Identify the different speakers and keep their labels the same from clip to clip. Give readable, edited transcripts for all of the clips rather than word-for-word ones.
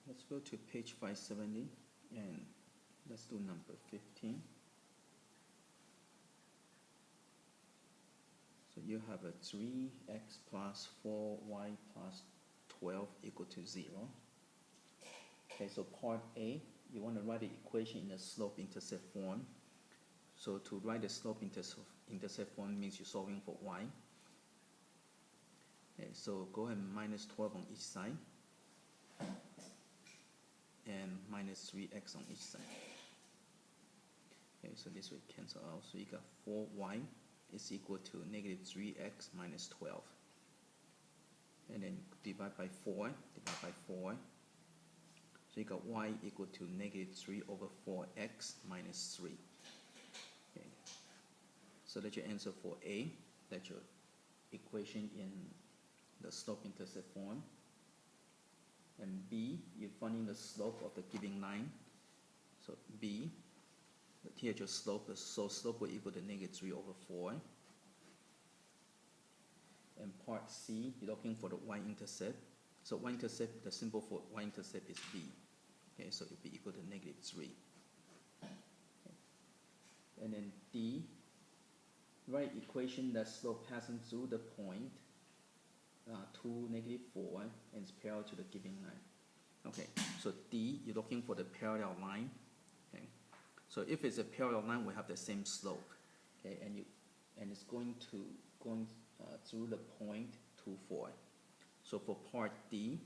Speaker 1: Let's go to page 570 and let's do number 15. So you have a 3x plus 4y plus 12 equal to 0. Okay, so part A, you want to write the equation in the slope-intercept form. So to write the slope-intercept form means you're solving for y. Okay, so go ahead and minus 12 on each side and minus 3x on each side. Okay, so this will cancel out. So you got 4y is equal to negative 3x minus 12. And then divide by 4, divide by 4. So you got y equal to negative 3 over 4x minus 3. Okay. So that's your answer for A. That's your equation in the slope-intercept form. And B, you're finding the slope of the given line. So B, here's your slope. So slope will equal to negative 3 over 4. And part C, you're looking for the y-intercept. So y-intercept, the symbol for y-intercept is B. Okay, so it will be equal to negative 3. Okay. And then D, write equation that slope passing through the point 2, negative 4, and it's parallel to the given line. Okay, so D, you're looking for the parallel line. Okay, so if it's a parallel line, we have the same slope. Okay, and it's going through the point 2, 4. So for part D,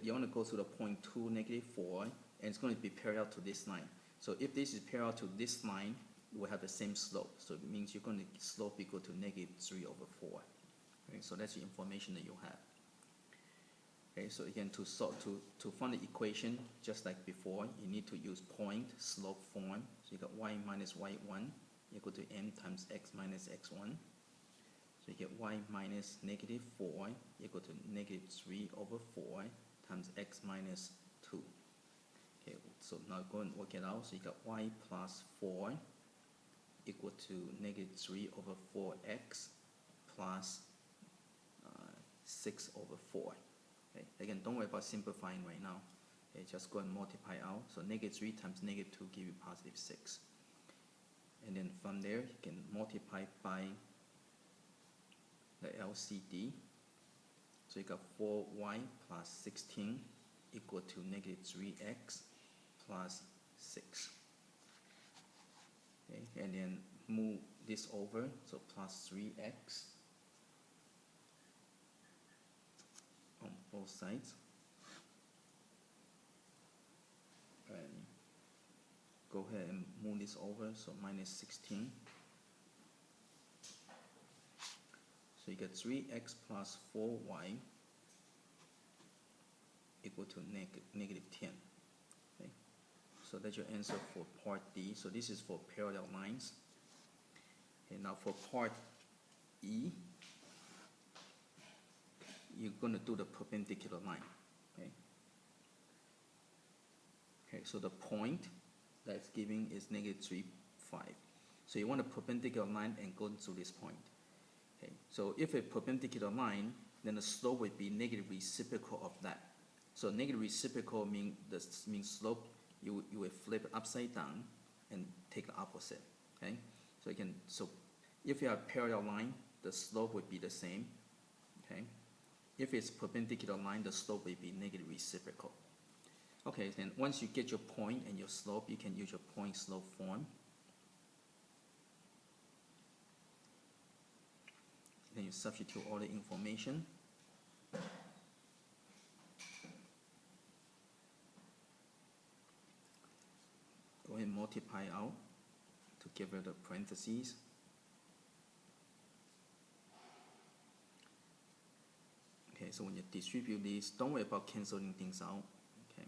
Speaker 1: you want to go to the point 2, negative 4, and it's going to be parallel to this line. So if this is parallel to this line, we have the same slope. So it means you're going to slope equal to negative 3 over 4. Okay, so that's the information that you have. Okay, so again, to find the equation, just like before, you need to use point slope form. So you got y minus y1 equal to m times x minus x1. So you get y minus negative 4 equal to negative 3 over 4 times x minus 2. Okay, so now go and work it out. So you got y plus 4 equal to negative 3 over 4x plus 6 over 4. Okay. Again, don't worry about simplifying right now. Okay, just go and multiply out. So negative 3 times negative 2 give you positive 6. And then from there, you can multiply by the LCD. So you got 4y plus 16 equal to negative 3x plus 6. Okay, and then move this over, so plus 3x on both sides. And go ahead and move this over, so minus 16. So you get 3x plus 4y equal to negative 10. Okay. So that's your answer for part D. So this is for parallel lines. Okay, now for part E, you're going to do the perpendicular line. Okay. Okay, so the point that's giving is negative 3, 5. So you want a perpendicular line and go through this point. Okay, so if a perpendicular line, then the slope would be negative reciprocal of that. So negative reciprocal means slope you will flip upside down and take the opposite. Okay, so if you have a parallel line, the slope would be the same. Okay, if it's perpendicular line, the slope will be negative reciprocal. Okay, then once you get your point and your slope, you can use your point slope form. Then you substitute all the information. Go ahead and multiply out to get rid of parentheses. Okay, so when you distribute these, don't worry about canceling things out. Okay,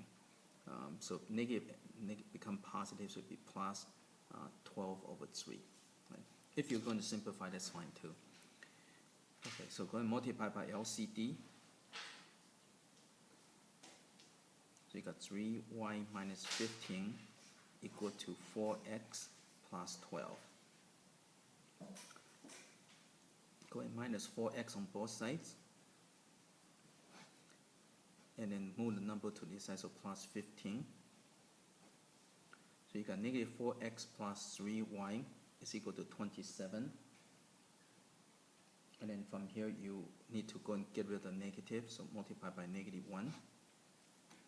Speaker 1: so negative become positive, so it would be plus 12 over 3. Right? If you're going to simplify, that's fine too. Okay, so go and multiply by LCD. So you got 3y minus 15 equal to 4x plus 12. Go and minus 4x on both sides. and then move the number to this side, so plus 15. So you got negative 4x plus 3y is equal to 27. And then from here you need to go and get rid of the negative, so multiply by negative 1.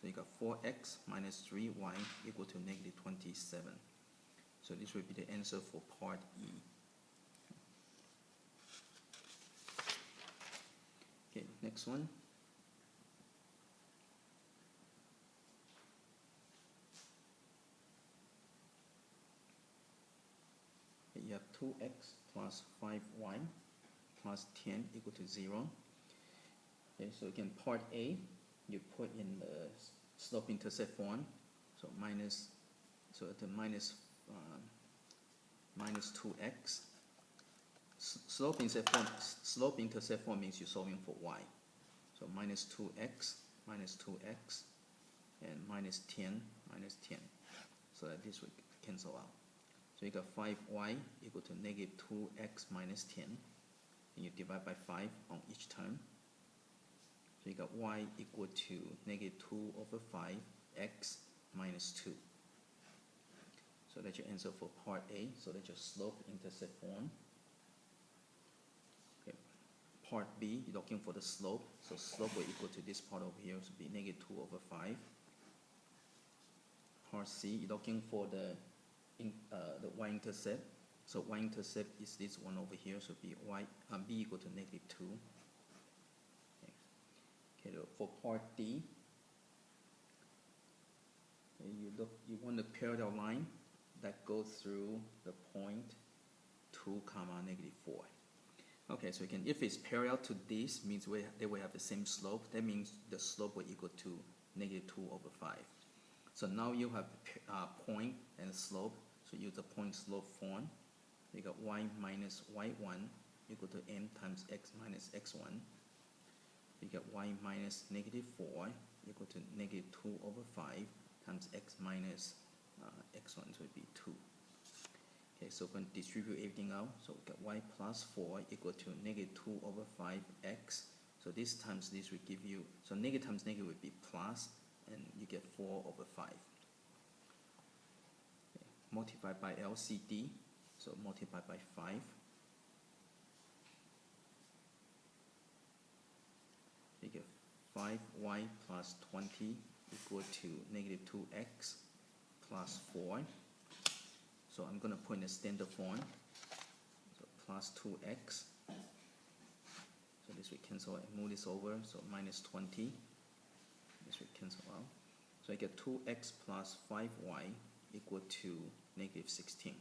Speaker 1: So you got 4x minus 3y equal to negative 27. So this will be the answer for part E. Okay, next one. Okay, you have 2x plus 5y plus 10 equal to 0. Okay, so again, part A, you put in the slope-intercept form. So minus, so at the minus 2x. Slope-intercept form means you're solving for y. So minus 2x, and minus 10, so that this will cancel out. So you got 5y equal to negative 2x minus 10, and you divide by 5 on each term. So you got y equal to negative 2 over 5x minus 2. So that's your answer for part A. So that's your slope-intercept form. Okay. Part B, you're looking for the slope. So slope will equal to this part over here, so be negative 2 over 5. Part C, you're looking for the y-intercept. So y-intercept is this one over here, so b equal to negative 2. Okay, for part D, you want a parallel line that goes through the point 2, negative 4. Okay, so again, if it's parallel to this, means they will have the same slope. That means the slope will equal to negative 2 over 5. So now you have point and slope. So use the point slope form. You got y minus y1 equal to m times x minus x1. You get y minus negative 4 equal to negative 2 over 5 times x minus x1, so it would be 2. Okay, so we're going to distribute everything out. So we get y plus 4 equal to negative 2 over 5x. So this times this will give you, so negative times negative would be plus, and you get 4 over 5. Okay. Multiply by LCD, so multiply by 5. You get 5y plus 20 equal to negative 2x plus 4. So I'm going to put in the standard form. So plus 2x. So this will cancel and move this over. So minus 20. This will cancel out. So I get 2x plus 5y equal to negative 16.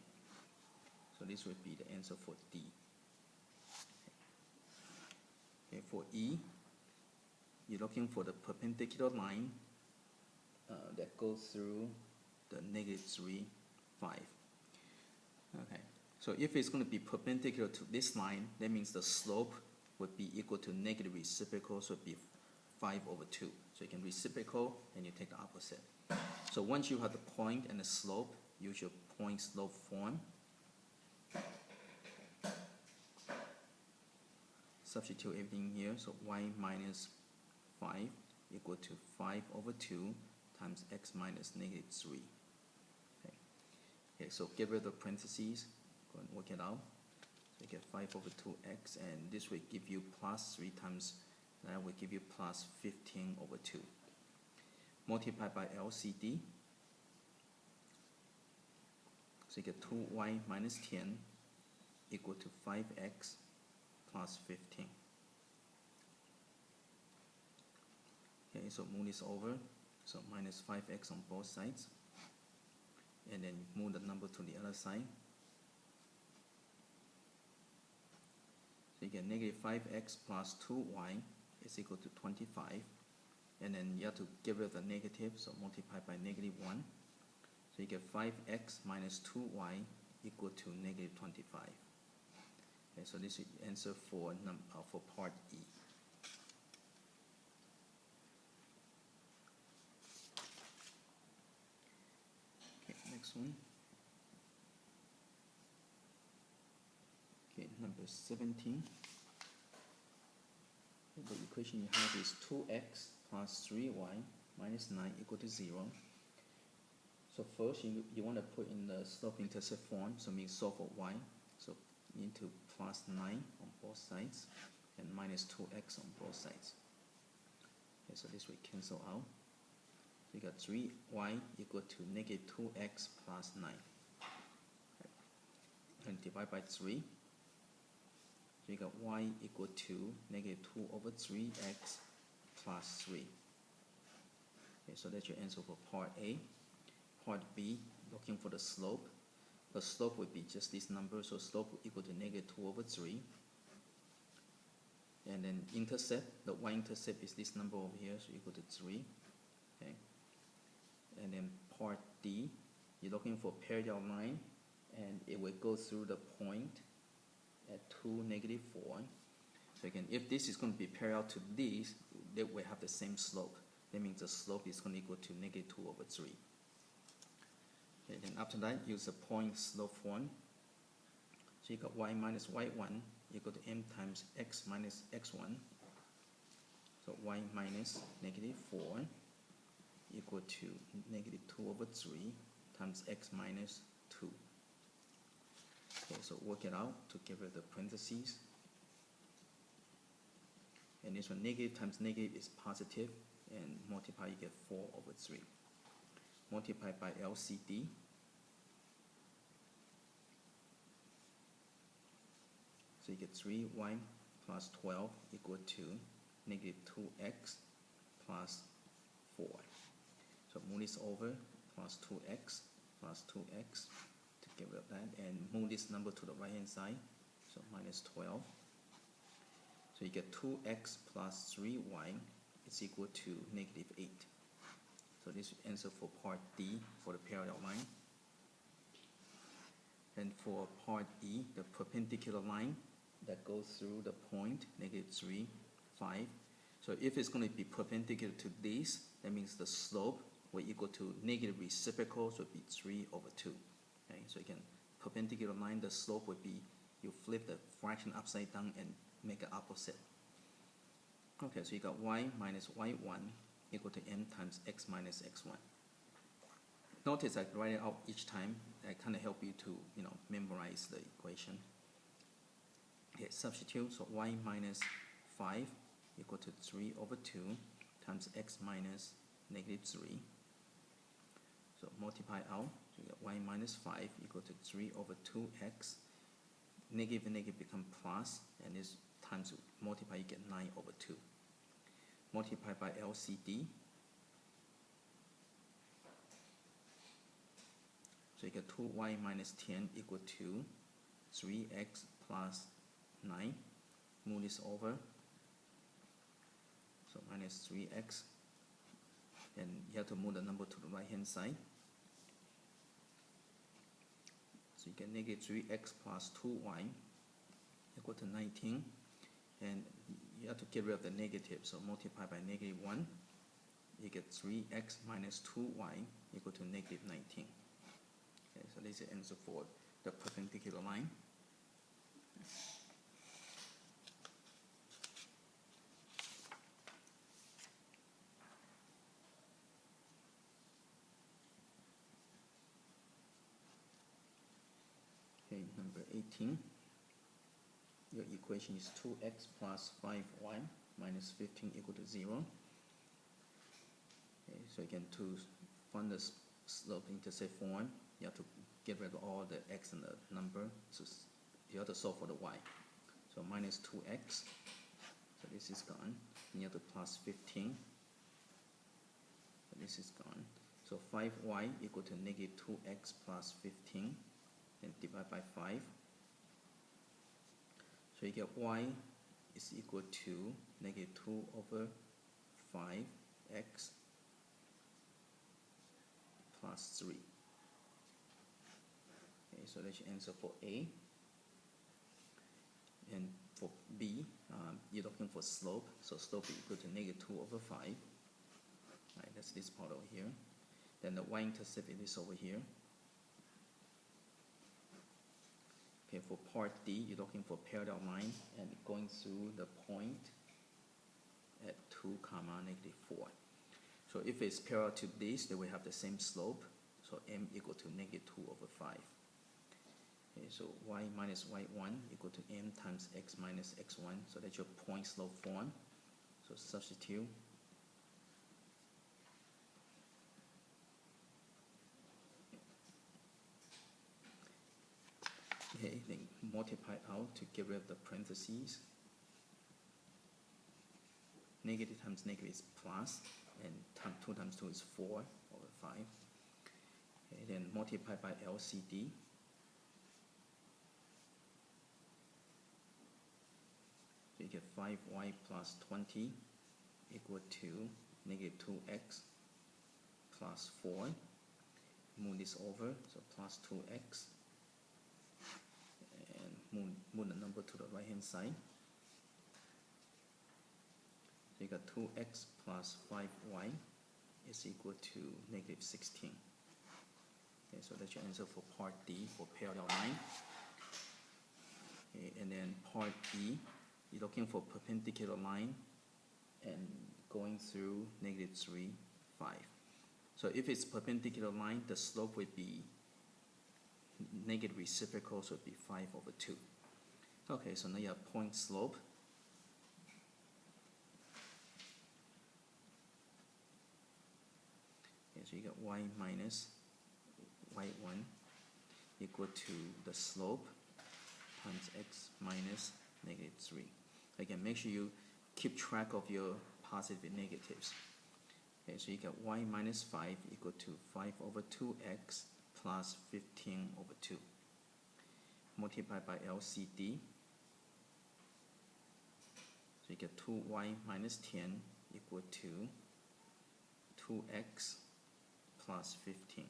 Speaker 1: So this would be the answer for D. Okay, for E, you're looking for the perpendicular line that goes through the negative 3, 5. Okay, so if it's going to be perpendicular to this line, that means the slope would be equal to negative reciprocal, so it would be 5 over 2. So you can reciprocal and you take the opposite. So once you have the point and the slope, use your point slope form. Substitute everything here, so y minus 5 equal to 5 over 2 times x minus negative 3. Okay, so get rid of the parentheses, go and work it out. So you get 5 over 2x, and this will give you plus 3 times, that will give you plus 15 over 2. Multiply by LCD, so you get 2y minus 10 equal to 5x plus 15. Okay, so move this over, so minus 5x on both sides, and then move the number to the other side. So you get negative 5x plus 2y is equal to 25, and then you have to get rid of the negative, so multiply by negative 1. So you get 5x minus 2y equal to negative 25. Okay, so this is the answer for part E. Okay, next one. Okay, number 17. The equation you have is 2x plus 3y minus 9 equal to 0. So first you want to put in the slope-intercept form, so means solve for y. So you need to plus 9 on both sides and minus 2x on both sides. Okay, so this will cancel out. So you got 3y equal to negative 2x plus 9. Okay. And divide by 3. So you got y equal to negative 2 over 3x plus 3. Okay, so that's your answer for part A. Part B, looking for the slope. The slope would be just this number, so slope equal to negative 2 over 3. And then intercept, the y-intercept is this number over here, so equal to 3. Okay. And then part D, you're looking for parallel line, and it will go through the point at 2, negative 4. So again, if this is going to be parallel to this, they will have the same slope. That means the slope is going to equal to negative 2 over 3. Okay, then after that, use the point slope form. So you got y minus y1 equal to m times x minus x1. So y minus negative 4 equal to negative 2 over 3 times x minus 2. Okay, so work it out to get rid of the parentheses. And this one, negative times negative is positive, and multiply, you get 4 over 3. Multiply by LCD. So you get 3y plus 12 equal to negative 2x plus 4. So move this over, plus 2x plus 2x to get rid of that, and move this number to the right hand side, so minus 12. So you get 2x plus 3y is equal to negative 8. So this is the answer for part D for the parallel line. And for part E, the perpendicular line that goes through the point, negative 3, 5. So if it's going to be perpendicular to this, that means the slope will equal to negative reciprocal, so it would be 3 over 2. Okay, so again, perpendicular line, the slope would be, you flip the fraction upside down and make it opposite. Okay, so you got y minus y1 equal to m times x minus x1. Notice I write it out each time. I kind of help you to memorize the equation. Okay, substitute, so y minus 5 equal to 3 over 2 times x minus negative 3. So multiply out, so you get y minus 5 equal to 3 over 2x. Negative and negative become plus, and this times multiply, you get 9 over 2. Multiply by LCD. So you get 2y minus 10 equal to 3x plus 9. Move this over. So minus 3x. And you have to move the number to the right hand side. So you get negative 3x plus 2y equal to 19. And you have to get rid of the negative, so multiply by negative 1. You get 3x minus 2y equal to negative 19. Okay, so this is the answer for the perpendicular line. Okay, number 18. Your equation is 2x plus 5y minus 15 equal to 0. Okay, so again, to find the slope-intercept form, you have to get rid of all the x and the number. So you have to solve for the y. So minus 2x. So this is gone. And you have to plus 15. So this is gone. So 5y equal to negative 2x plus 15. And divide by 5. So you get y is equal to negative 2 over 5x plus 3. Okay, so that's your answer for A. And for B, you're looking for slope. So slope is equal to negative 2 over 5. Right, that's this part over here. Then the y-intercept is over here. Okay, for part D, you're looking for parallel line and going through the point at 2 comma negative 4. So if it's parallel to this, then we have the same slope. So m equal to negative 2 over 5. Okay, so y minus y1 equal to m times x minus x1. So that's your point slope form. So substitute. Okay, then multiply out to get rid of the parentheses. Negative times negative is plus, and 2 times 2 is 4 over 5. Okay, then multiply by LCD. So you get 5y plus 20 equal to negative 2x plus 4. Move this over, so plus 2x. And move the number to the right hand side. So you got 2x plus 5y is equal to negative 16. Okay, so that's your answer for part D for parallel line. Okay, and then part E, you're looking for perpendicular line and going through negative 3, 5. So if it's perpendicular line, the slope would be negative reciprocal, so it would be 5 over 2. Okay, so now you have point slope. Okay, so you got y minus y1 equal to the slope times x minus negative 3. Again, make sure you keep track of your positive and negatives. Okay, so you got y minus 5 equal to 5 over 2x plus 15 over 2. Multiply by LCD. So you get 2y minus 10 equal to 2x plus 15.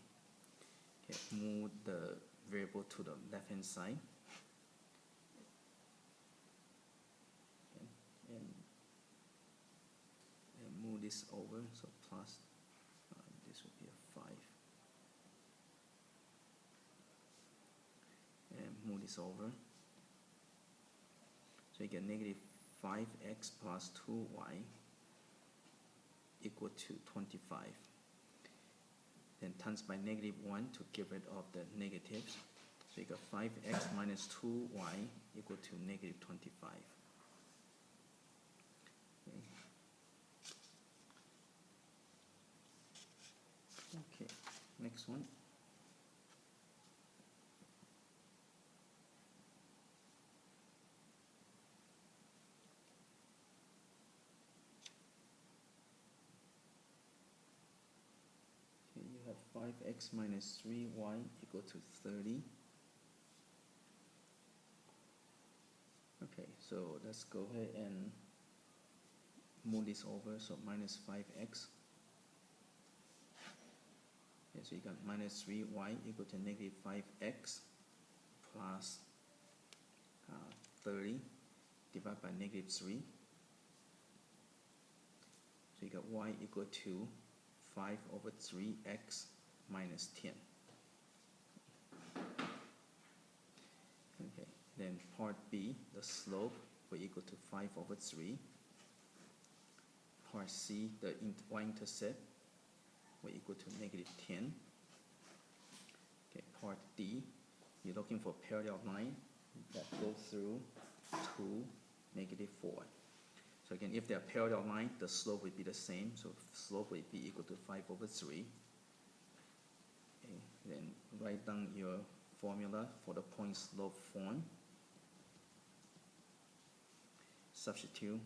Speaker 1: Okay, move the variable to the left hand side. Okay, and move this over, so plus, this would be a 5. And move this over. So you get negative 5x plus 2y equal to 25. Then times by negative 1 to get rid of the negatives. So you got 5x minus 2y equal to negative 25. Okay, next one. Okay, you have 5x minus 3y equal to 30. Okay, so let's go ahead and move this over, so minus 5x. Okay, so you got minus 3y equal to negative 5x plus 30 divided by negative 3. So you got y equal to 5 over 3x minus 10. Okay, then part B, the slope will equal to 5 over 3. Part C, the y-intercept will equal to negative 10. Okay, part D, you're looking for parallel line that goes through 2, negative 4. So again, if they're parallel line, the slope would be the same. So slope would be equal to 5 over 3. Okay, then write down your formula for the point slope form. Substitute.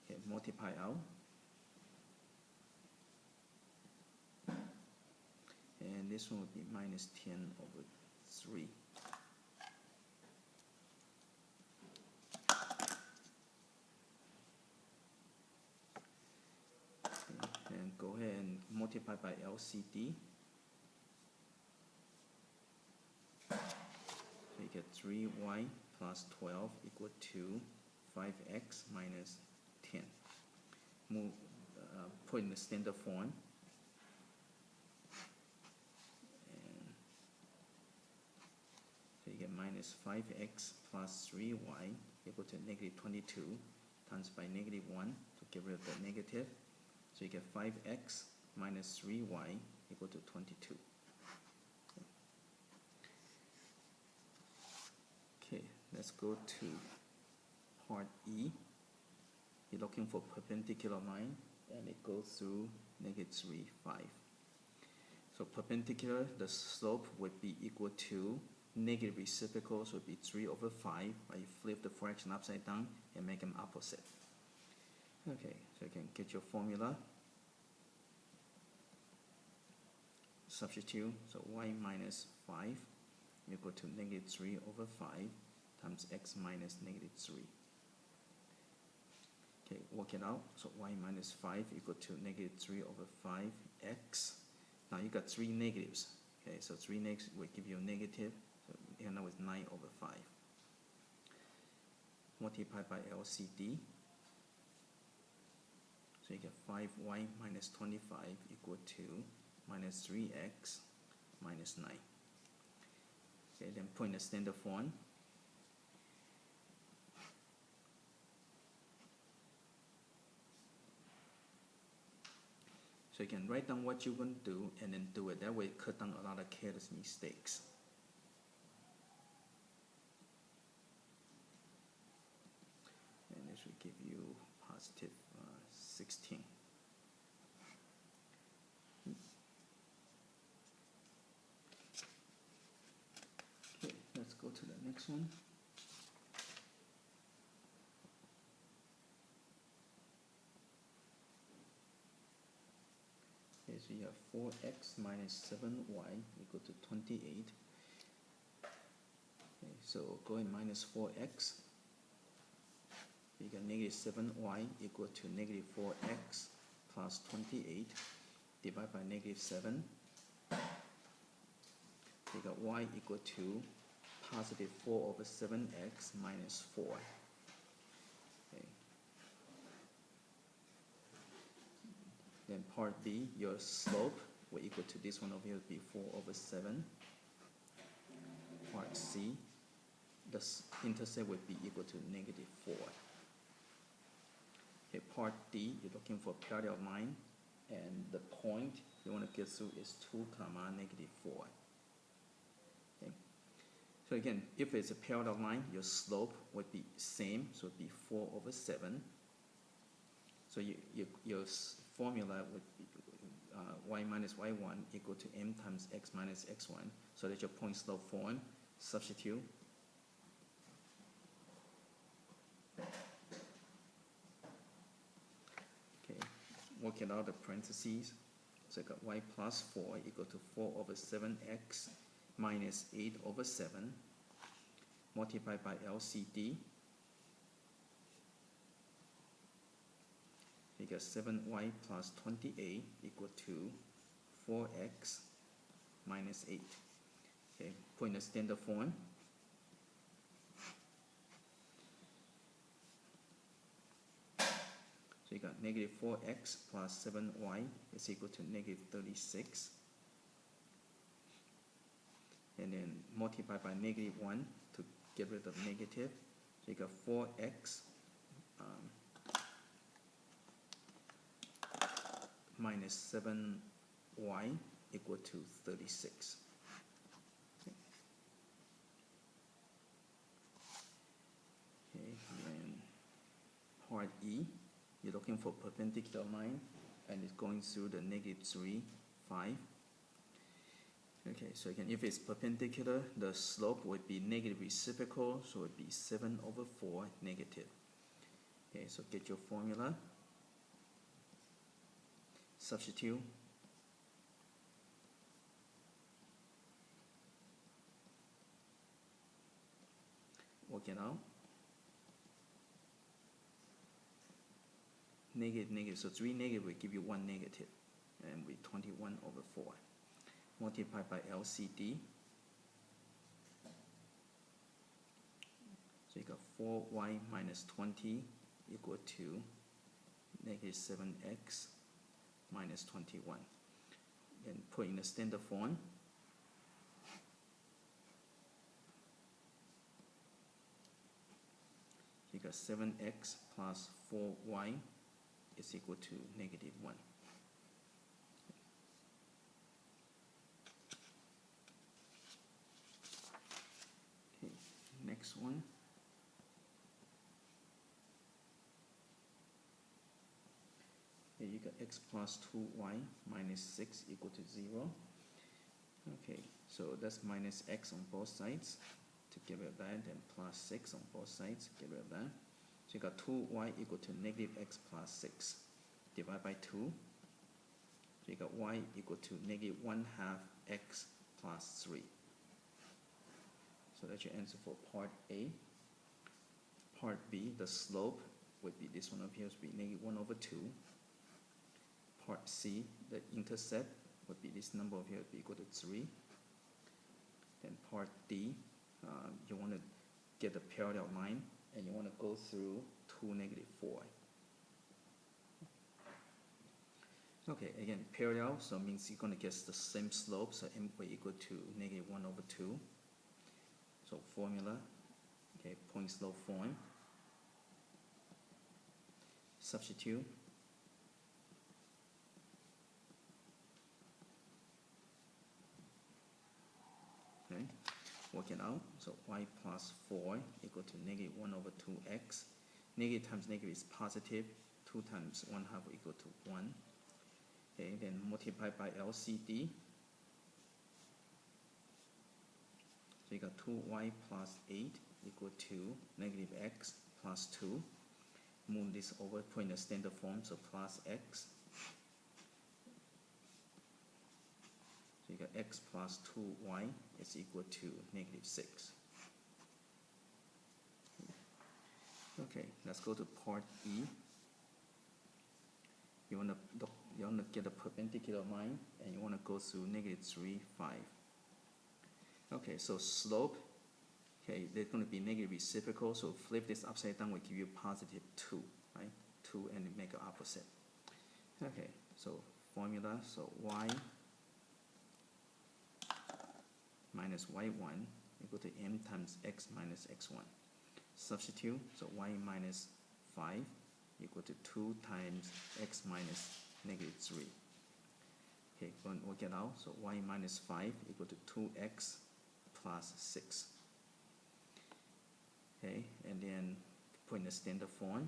Speaker 1: Okay, multiply out. And this one would be minus 10 over 3. Okay, and go ahead and multiply by LCD. So you get 3y plus 12 equal to 5x minus 10. Move, put in the standard form. minus 5x plus 3y equal to negative 22 times by negative 1 to get rid of the negative. So you get 5x minus 3y equal to 22. Okay, let's go to part E. You're looking for perpendicular line, and it goes through negative 3, 5. So perpendicular, the slope would be equal to negative reciprocal, so it would be 3 over 5. But you flip the fraction upside down and make them opposite. Okay, so you can get your formula. Substitute, so y minus 5 equal to negative 3 over 5 times x minus negative 3. Okay, work it out. So y minus 5 equal to negative 3 over 5x. Now you got 3 negatives. Okay, so 3 negatives will give you a negative. So you end up with 9 over 5. Multiply by LCD. So you get 5y minus 25 equal to minus 3x minus 9. Okay, then put in the standard form. So you can write down what you're going to do and then do it. That way, cut down a lot of careless mistakes. And this will give you positive 16. Okay, let's go to the next one. Okay, so you have 4x minus 7y equal to 28. Okay, so go in minus 4x. You got negative 7y equal to negative 4x plus 28. Divide by negative 7. You got y equal to positive 4 over 7x minus 4. Okay. Then part B, your slope will equal to this one over here would be 4 over 7. Part C, the intercept would be equal to negative 4. Okay, part D, you're looking for parallel line, and the point you want to get through is 2 comma negative 4. Okay. So again, if it's a parallel line, your slope would be same, so it would be 4 over 7. So your formula would be y minus y1 equal to m times x minus x1. So that's your point slope form. Substitute. Okay, work it out the parentheses. So I got y plus 4 equal to 4 over 7x minus 8 over 7 multiplied by LCD. You got 7y plus 28 equal to 4x minus 8. Okay, put in the standard form. So you got negative 4x plus 7y is equal to negative 36. And then multiply by negative 1 to get rid of negative. So you got 4x minus 7y equal to 36. Okay, then part E, you're looking for perpendicular line, and it's going through the negative 3, 5. Okay, so again, if it's perpendicular, the slope would be negative reciprocal, so it would be 7 over 4 negative. Okay, so get your formula. Substitute. Work it out. Negative, negative. So 3 negative will give you 1 negative. And with 21 over 4. Multiply by LCD. So you got 4y minus 20 equal to negative 7x minus 21. Then put in the standard form. you got 7x plus 4y is equal to negative 1. Okay, next one. Here you got x plus 2y minus 6 equal to 0. Okay, so that's minus x on both sides. To get rid of that, then plus 6 on both sides, get rid of that. So you got 2y equal to negative x plus 6. Divide by 2. So you got y equal to negative 1/2 x plus 3. So that's your answer for part A. Part B, the slope would be this one up here, would be negative 1/2. Part C, the intercept would be this number over here would be equal to 3. Then part D, you want to get the parallel line and you want to go through 2, negative 4. Okay, again, parallel, so it means you're going to get the same slope, so m will equal to negative 1/2. So formula, okay, point slope form. Substitute. Okay, work it out. So y plus 4 equal to negative 1/2x. Negative times negative is positive. 2 times 1/2 equal to 1. Okay, then multiply by LCD. So you got 2y plus 8 equal to negative x plus 2. Move this over, put in the standard form, so plus x. So you got x plus 2y is equal to negative 6. Okay, let's go to part E. You want to get a perpendicular line and you want to go through negative 3, 5. Okay, so slope, okay, there's going to be negative reciprocal, so flip this upside down will give you positive 2, right? 2 and make it opposite. Okay, so formula, so y minus y1 equal to m times x minus x1. Substitute, so y minus 5 equal to 2 times x minus negative 3. Okay, go and work it out. So y minus 5 equal to 2x plus 6. Okay, and then put in the standard form.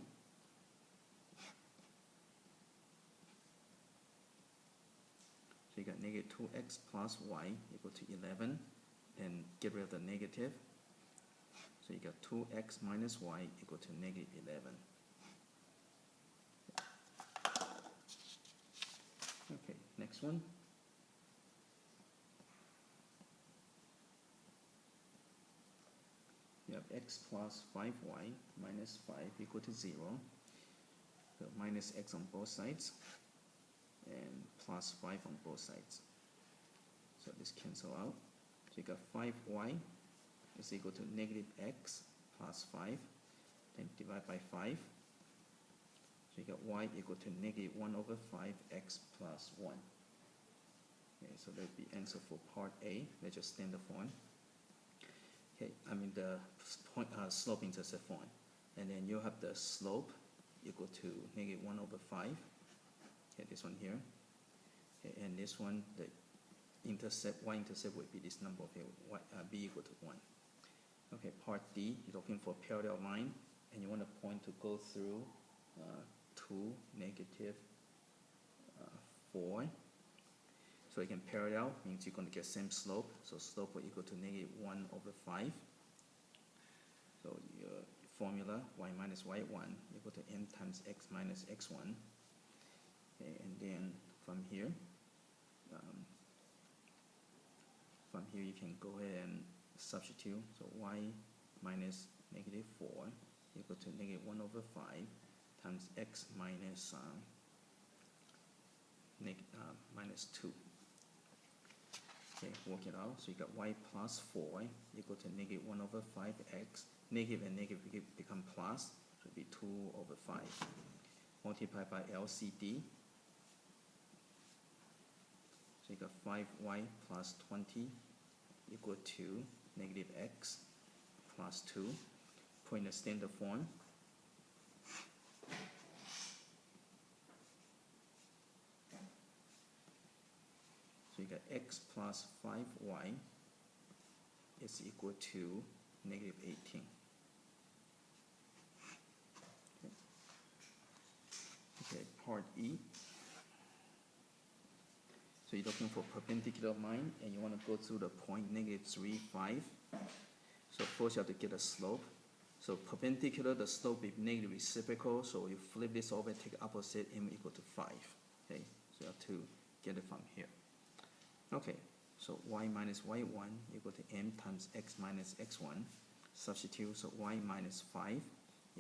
Speaker 1: So you got negative 2x plus y equal to 11. And get rid of the negative. So you got 2x minus y equal to negative 11. Okay, next one. You have x plus 5y minus 5 equal to 0. So minus x on both sides and plus 5 on both sides. So this cancel out. So you got 5y is equal to negative x plus 5. Then divide by 5. So you got y equal to negative 1/5x plus 1. Okay, so that would be answer for part A. That's just standard form. Okay, I mean the point, slope intercept form. And then you have the slope equal to negative 1/5. Okay, this one here. Okay, and this one, the intercept, y-intercept would be this number here, b equal to 1. Okay, part D, you're looking for a parallel line, and you want a point to go through 2, negative 4. So again, parallel means you're going to get same slope, so slope will equal to negative 1/5. So your formula, y minus y1 equal to m times x minus x1. Okay, and then from here you can go ahead and substitute. So y minus negative 4 equal to negative 1/5 times x minus minus 2. Okay, work it out. So you got y plus 4 equal to negative 1/5x. Negative and negative become plus, so it will be 2/5. Multiply by LCD. So you got 5y plus 20 equal to negative x plus 2. Put in the standard form. x plus 5y is equal to negative 18. Okay, part E. So you're looking for perpendicular line, and you want to go through the point negative 3, 5. So first you have to get a slope. So perpendicular, the slope is negative reciprocal, so you flip this over, take opposite, m equal to 5. Okay, so you have to get it from here. Okay, so y minus y1 equal to m times x minus x1. Substitute, so y minus 5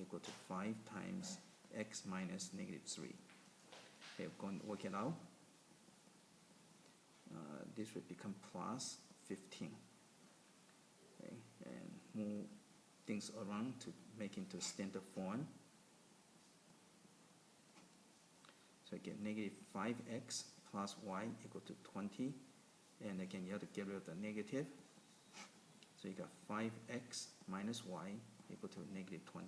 Speaker 1: equal to 5 times x minus negative 3. Okay, we're going to work it out. This will become plus 15. Okay, and move things around to make into standard form. So again, negative 5x plus y equal to 20. And again, you have to get rid of the negative. So you got 5x minus y equal to negative 20.